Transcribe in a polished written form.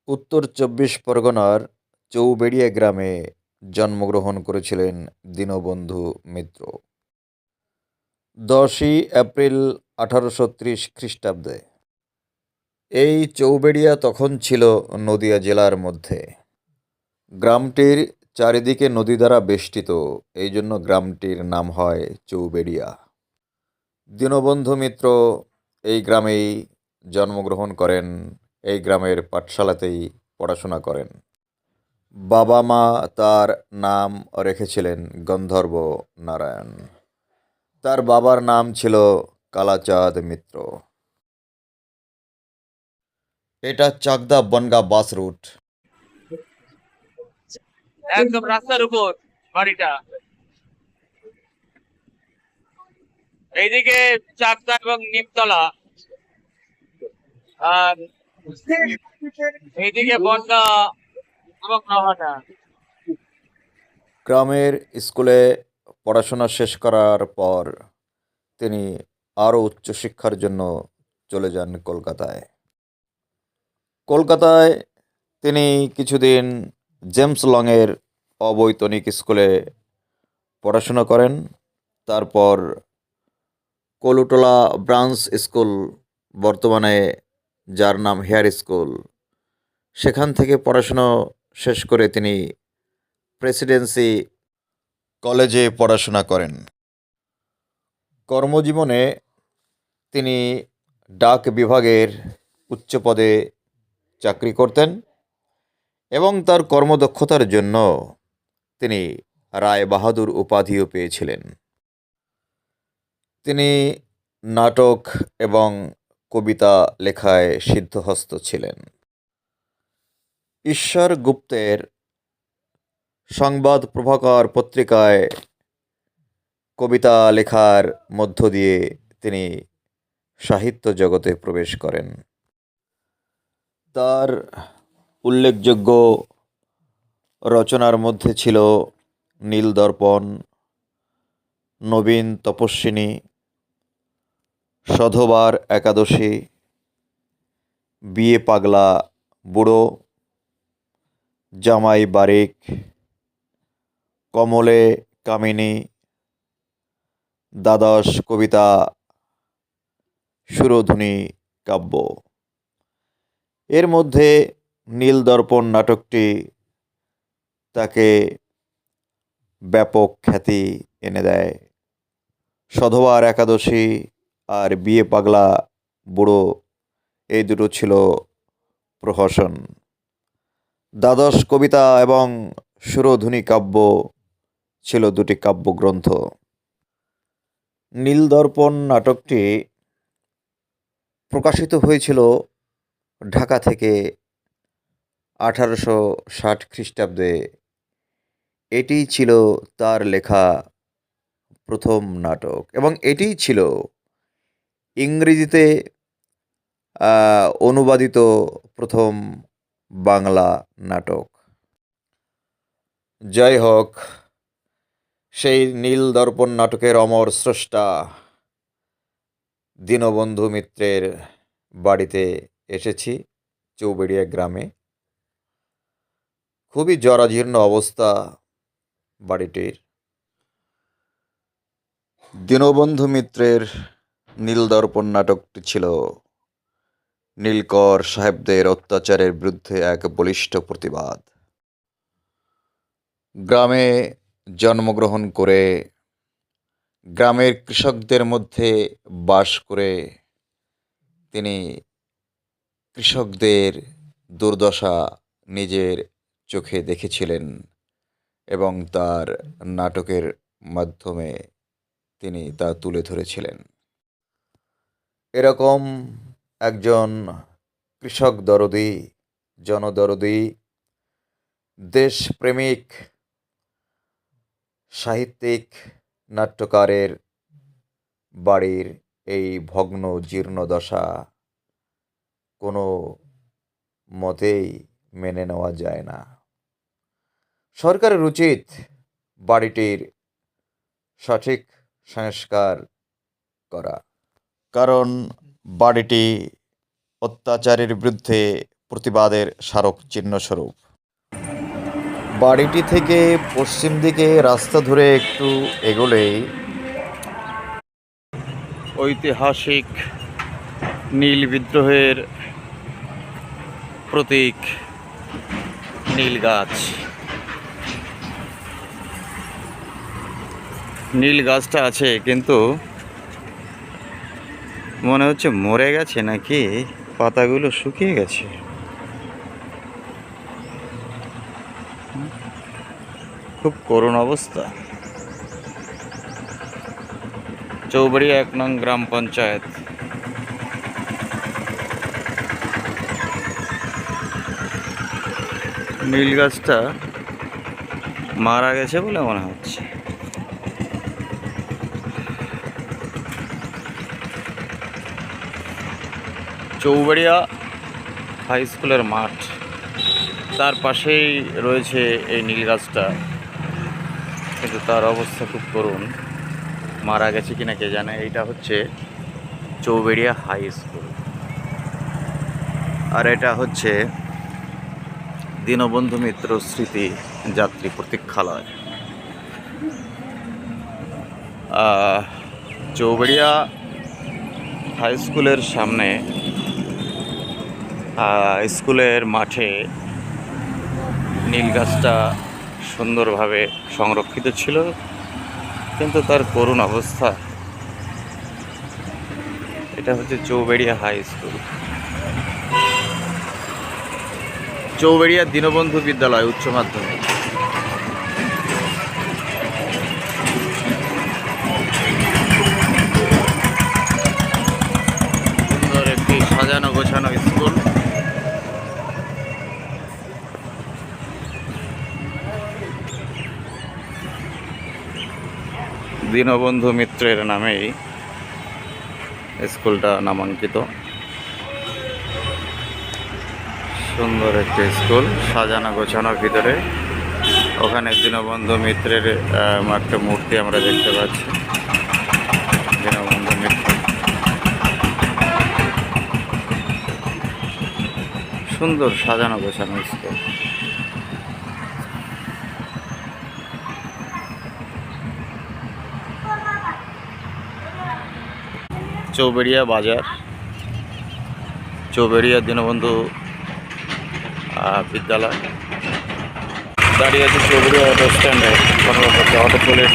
উত্তর ২৪ পরগনার চৌবেড়িয়া গ্রামে জন্মগ্রহণ করেছিলেন দীনবন্ধু মিত্র ১০ই এপ্রিল ১৮৩০ খ্রিস্টাব্দে। এই চৌবেড়িয়া তখন ছিল নদিয়া জেলার মধ্যে। গ্রামটির চারিদিকে নদী দ্বারা বেষ্টিত, এই জন্য গ্রামটির নাম হয় চৌবেড়িয়া। দীনবন্ধু মিত্র এই গ্রামেই জন্মগ্রহণ করেন, এই গ্রামের পাঠশালাতেই পড়াশোনা করেন। বাবা মা তার নাম রেখেছিলেন গন্ধর্ব নারায়ণ। তার বাবার নাম ছিল কালাচাঁদ মিত্র। এটা চাকদা বনগাঁ বাস রুট। একদম রাস্তার উপর বাড়িটা। এইদিকে চাকদা এবং নিমতলা, আর এইদিকে বনগা এবং নহাটা। গ্রামের স্কুলে পড়াশোনা শেষ করার পর তিনি আরও উচ্চশিক্ষার জন্য চলে যান কলকাতায়। কলকাতায় তিনি কিছুদিন জেমস লংয়ের অবৈতনিক স্কুলে পড়াশোনা করেন। তারপর কলুটোলা ব্রাঞ্চ স্কুল, বর্তমানে যার নাম হেয়ার স্কুল, সেখান থেকে পড়াশুনো শেষ করে তিনি প্রেসিডেন্সি কলেজে পড়াশোনা করেন। কর্মজীবনে তিনি ডাক বিভাগের উচ্চ পদে চাকরি করতেন এবং তার কর্মদক্ষতার জন্য তিনি রায় বাহাদুর উপাধিও পেয়েছিলেন। তিনি নাটক এবং কবিতা লেখায় সিদ্ধহস্ত ছিলেন। ঈশ্বর গুপ্তের সংবাদ প্রভাকর পত্রিকায় কবিতা লেখার মধ্য দিয়ে তিনি সাহিত্য জগতে প্রবেশ করেন। তার উল্লেখযোগ্য রচনার মধ্যে ছিল নীলদর্পণ, নবীন তপস্বিনী, সধবার একাদশী, বিয়ে পাগলা বুড়ো, জামাই বারিক, কমলে কামিনী, দ্বাদশ কবিতা, সুরধুনী কাব্য। এর মধ্যে নীলদর্পণ নাটকটি তাকে ব্যাপক খ্যাতি এনে দেয়। সধবার একাদশী আর বিয়ে পাগলা বুড়ো, এই দুটো ছিল প্রহসন। দ্বাদশ কবিতা এবং সুরধুনী কাব্য ছিল দুটি কাব্যগ্রন্থ। নীলদর্পণ নাটকটি প্রকাশিত হয়েছিল ঢাকা থেকে 1860 খ্রিস্টাব্দে। এটিই ছিল তার লেখা প্রথম নাটক এবং এটিই ছিল ইংরেজিতে অনুবাদিত প্রথম বাংলা নাটক। যাই হোক, সেই নীলদর্পণ নাটকের অমর স্রষ্টা দীনবন্ধু মিত্রের বাড়িতে এসেছি, চৌবেড়িয়া গ্রামে। খুবই জরাজীর্ণ অবস্থা বাড়িটির। দীনবন্ধু মিত্রের নীলদর্পণ নাটকটি ছিল নীলকর সাহেবদের অত্যাচারের বিরুদ্ধে এক বলিষ্ঠ প্রতিবাদ। গ্রামে জন্মগ্রহণ করে গ্রামের কৃষকদের মধ্যে বাস করে তিনি কৃষকদের দুর্দশা নিজের চোখে দেখেছিলেন এবং তার নাটকের মাধ্যমে তিনি তা তুলে ধরেছিলেন। এরকম একজন কৃষক দরদি, জনদরদি, দেশপ্রেমিক সাহিত্যিক নাট্যকারের বাড়ির এই ভগ্ন জীর্ণ দশা কোনো মতেই মেনে নেওয়া যায় না। সরকারের উচিত বাড়িটির সঠিক সংস্কার করা, কারণ বাড়িটি অত্যাচারের বিরুদ্ধে প্রতিবাদের স্মারক চিহ্নস্বরূপ। বাড়িটি থেকে পশ্চিম দিকে রাস্তা ধরে একটু এগোলেই ঐতিহাসিক নীল বিদ্রোহের প্রতীক নীল গাছ। নীল গাছটা আছে কিন্তু মনে হচ্ছে মরে গেছে, নাকি পাতাগুলো শুকিয়ে গেছে। খুব করুণ অবস্থা। চৌবাড়িয়া 1 নং গ্রাম পঞ্চায়েত। নীল গাছটা মারা গেছে বলে মনে হচ্ছে। চৌবাড়িয়া হাই স্কুলের মাঠ, তার পাশেই রয়েছে এই নীল গাছটা, কিন্তু তার অবস্থা খুব করুণ। মারা গেছে কিনা কে জানে। এইটা হচ্ছে চৌবাড়িয়া হাই স্কুল, আর এটা হচ্ছে দীনবন্ধু মিত্র স্মৃতি যাত্রী প্রতীক্ষালয়। চৌবাড়িয়া হাই স্কুলের সামনে স্কুলের মাঠে নীল গাছটা সুন্দরভাবে সংরক্ষিত ছিল, কিন্তু তার করুণ অবস্থা। এটা হচ্ছে চৌবাড়িয়া হাই স্কুল, চৌবাড়িয়া দীনবন্ধু বিদ্যালয় উচ্চ মাধ্যমিক। সুন্দর একটি সাজানো গোছানো স্কুল। দীনবন্ধু মিত্রের নামেই স্কুলটা নামাঙ্কিত। সুন্দর একটি স্কুল, সাজানো গোছানোর ভিতরে। ওখানে দীনবন্ধু মিত্রের একটা মূর্তি আমরা দেখতে পাচ্ছি। দীনবন্ধু মিত্র, সুন্দর সাজানো গোছানো স্কুল। চৌবাড়িয়া বাজার, চৌবাড়িয়া দীনবন্ধু বিদ্যালয়। দাঁড়িয়ে আছে চৌবাড়িয়া অটো স্ট্যান্ডে, অটো পুলিশ।